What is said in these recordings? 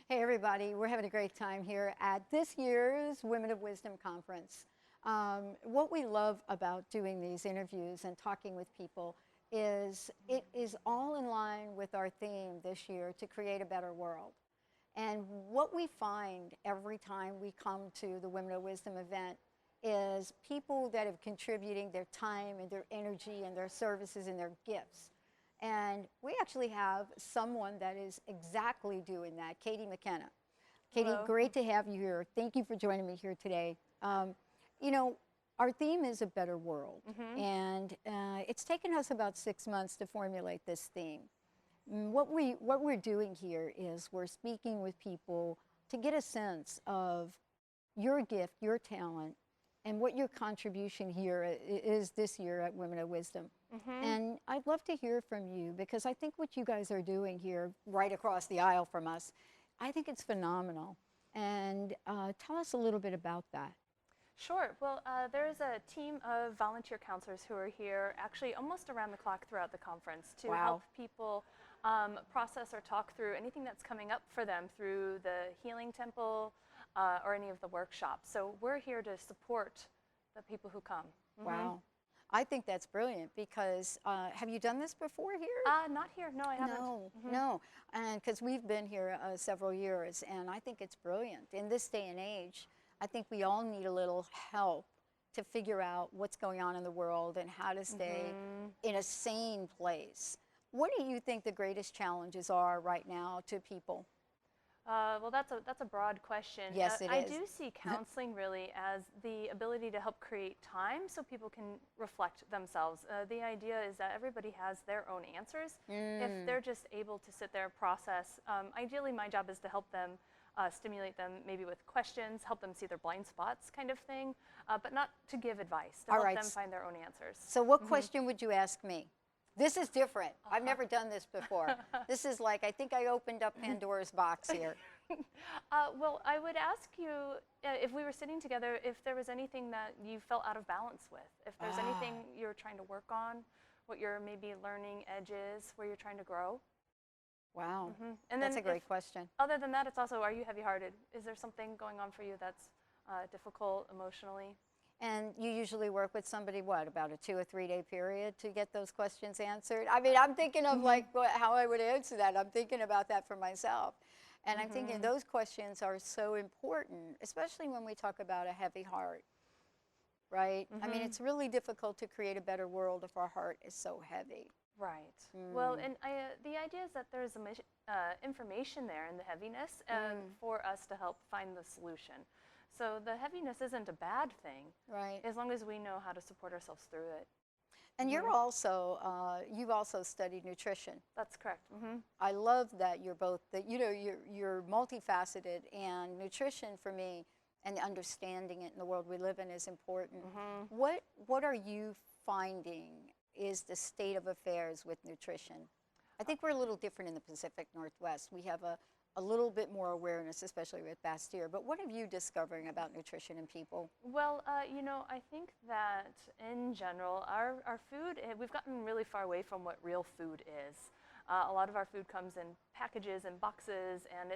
Hey everybody, we're having a great time here at this year's Women of Wisdom Conference. What we love about doing these interviews and talking with people is it is all in line with our theme this year to create a better world. And what we find every time we come to the Women of Wisdom event is people that have contributing their time and their energy and their services and their gifts. And we actually have someone that is exactly doing that, Katie McKenna. Katie, Hello. great to have you here. Thank you for joining me here today. You know, our theme is a better world, and it's taken us about 6 months to formulate this theme. What we're doing here is we're speaking with people to get a sense of your gift, your talent, and what your contribution here is this year at Women of Wisdom. And I'd love to hear from you because I think what you guys are doing here right across the aisle from us, I think it's phenomenal. And tell us a little bit about that. Sure. Well, there's a team of volunteer counselors who are here actually almost around the clock throughout the conference to help people process or talk through anything that's coming up for them through the Healing Temple or any of the workshops. So we're here to support the people who come. Wow. I think that's brilliant because have you done this before here? Not here. No, I haven't. No, and because we've been here several years, and I think it's brilliant. In this day and age, I think we all need a little help to figure out what's going on in the world and how to stay in a sane place. What do you think the greatest challenges are right now to people? Well, that's a broad question. Yes, it I is. do see counseling really as the ability to help create time so people can reflect themselves. The idea is that everybody has their own answers. If they're just able to sit there and process, ideally my job is to help them stimulate them maybe with questions, help them see their blind spots kind of thing, but not to give advice, to help them find their own answers. So what question would you ask me? This is different. I've never done this before. This is like, I think I opened up Pandora's box here. Well, I would ask you, if we were sitting together, if there was anything that you felt out of balance with, if there's anything you're trying to work on, what your maybe learning edge is, where you're trying to grow. Wow, And that's then a great question. Other than that, it's also, are you heavy-hearted? Is there something going on for you that's difficult emotionally? And you usually work with somebody, what, about a 2 or 3 day period to get those questions answered? I mean, I'm thinking of like how I would answer that. I'm thinking about that for myself. And I'm thinking those questions are so important, especially when we talk about a heavy heart, right? I mean, it's really difficult to create a better world if our heart is so heavy. Right. Well, and the idea is that there's information there in the heaviness for us to help find the solution. So the heaviness isn't a bad thing, right? As long as we know how to support ourselves through it. And you're also, you've also studied nutrition. That's correct. I love that you're both, that you know, you're multifaceted, and nutrition for me and understanding it in the world we live in is important. What are you finding is the state of affairs with nutrition? I think we're a little different in the Pacific Northwest. We have a little bit more awareness, especially with Bastyr. But what are you discovering about nutrition in people? Well, you know, I think that in general, our food, we've gotten really far away from what real food is. A lot of our food comes in packages and boxes, and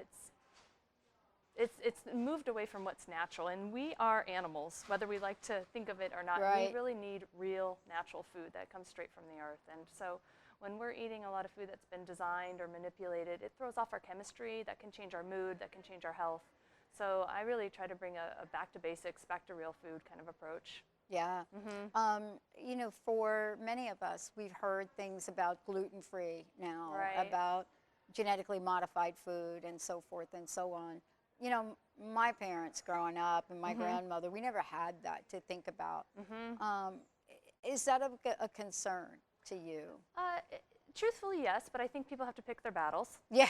it's moved away from what's natural. And we are animals, whether we like to think of it or not. Right. We really need real natural food that comes straight from the earth. And so when we're eating a lot of food that's been designed or manipulated, it throws off our chemistry, that can change our mood, that can change our health. So I really try to bring a back to basics, back to real food kind of approach. Yeah. You know, for many of us, we've heard things about gluten-free now, about genetically modified food and so forth and so on. You know, my parents growing up and my grandmother, we never had that to think about. Is that a concern to you? Truthfully, yes, but I think people have to pick their battles. Yeah.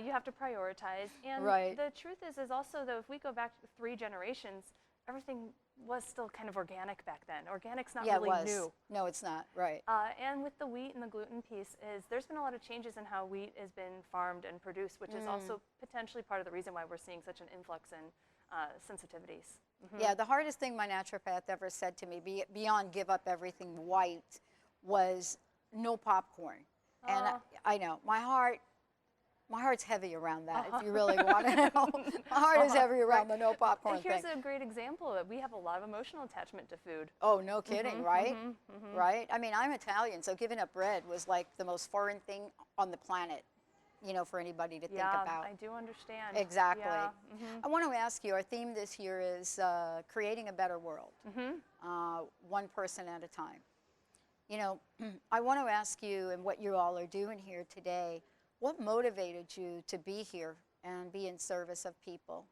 You have to prioritize. And the truth is also, though, if we go back 3 generations, everything was still kind of organic back then. Organic's not really new. No, it's not, right. And with the wheat and the gluten piece, there's been a lot of changes in how wheat has been farmed and produced, which is also potentially part of the reason why we're seeing such an influx in sensitivities. Yeah, the hardest thing my naturopath ever said to me, beyond give up everything white, was no popcorn. And I know, my My heart's heavy around that, if you really want to know. My heart is heavy around the no popcorn Here's thing. a great example of it. We have a lot of emotional attachment to food. Oh, no kidding, right? Right? I mean, I'm Italian, so giving up bread was like the most foreign thing on the planet, you know, for anybody to think about. I do understand. Exactly. Yeah. I want to ask you, our theme this year is creating a better world, one person at a time. You know, I want to ask you, and what you all are doing here today, what motivated you to be here and be in service of people?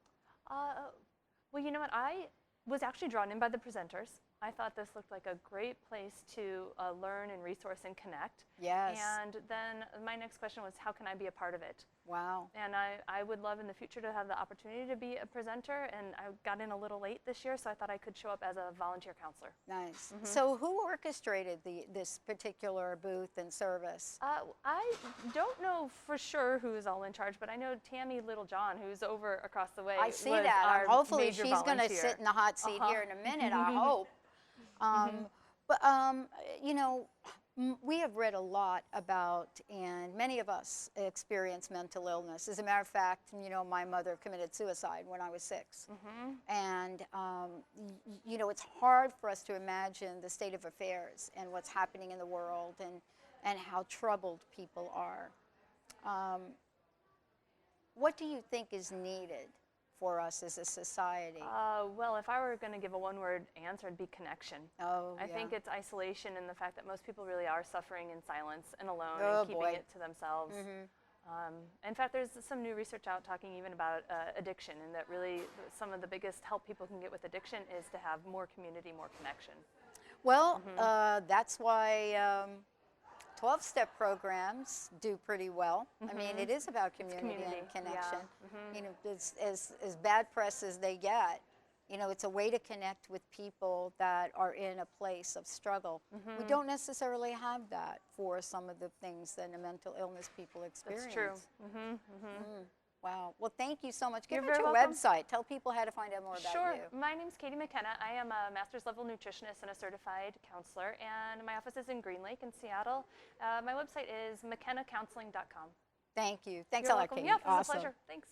Well, you know what? I was actually drawn in by the presenters. I thought this looked like a great place to learn and resource and connect. Yes. And then my next question was, how can I be a part of it? Wow. And I would love in the future to have the opportunity to be a presenter, and I got in a little late this year, so I thought I could show up as a volunteer counselor. Nice. So who orchestrated this particular booth and service? I don't know for sure who's all in charge, but I know Tammy Littlejohn, who's over across the way. I see was that. our Hopefully major she's going to volunteer. sit in the hot seat here in a minute, I hope. But, you know, we have read a lot about, and many of us experience mental illness. As a matter of fact, you know, my mother committed suicide when I was 6. And, you know, it's hard for us to imagine the state of affairs and what's happening in the world and how troubled people are. What do you think is needed for us as a society? Well, if I were going to give a one-word answer, it'd be connection. Oh, I yeah. think it's isolation and the fact that most people really are suffering in silence and alone Oh, and keeping boy. it to themselves. In fact, there's some new research out talking even about addiction, and that really some of the biggest help people can get with addiction is to have more community, more connection. Well, that's why 12-step programs do pretty well. I mean, it is about community and connection. You know, as bad press as they get, you know, it's a way to connect with people that are in a place of struggle. We don't necessarily have that for some of the things that mental illness people experience. That's true. Wow. Well, thank you so much. Give You're us very your welcome. website. Tell people how to find out more about Sure. you. My name's Katie McKenna. I am a master's level nutritionist and a certified counselor, and my office is in Green Lake in Seattle. My website is mckennacounseling.com. Thank you. Thanks You're a lot, welcome. Katie. Yeah, it was Awesome. a pleasure. Thanks.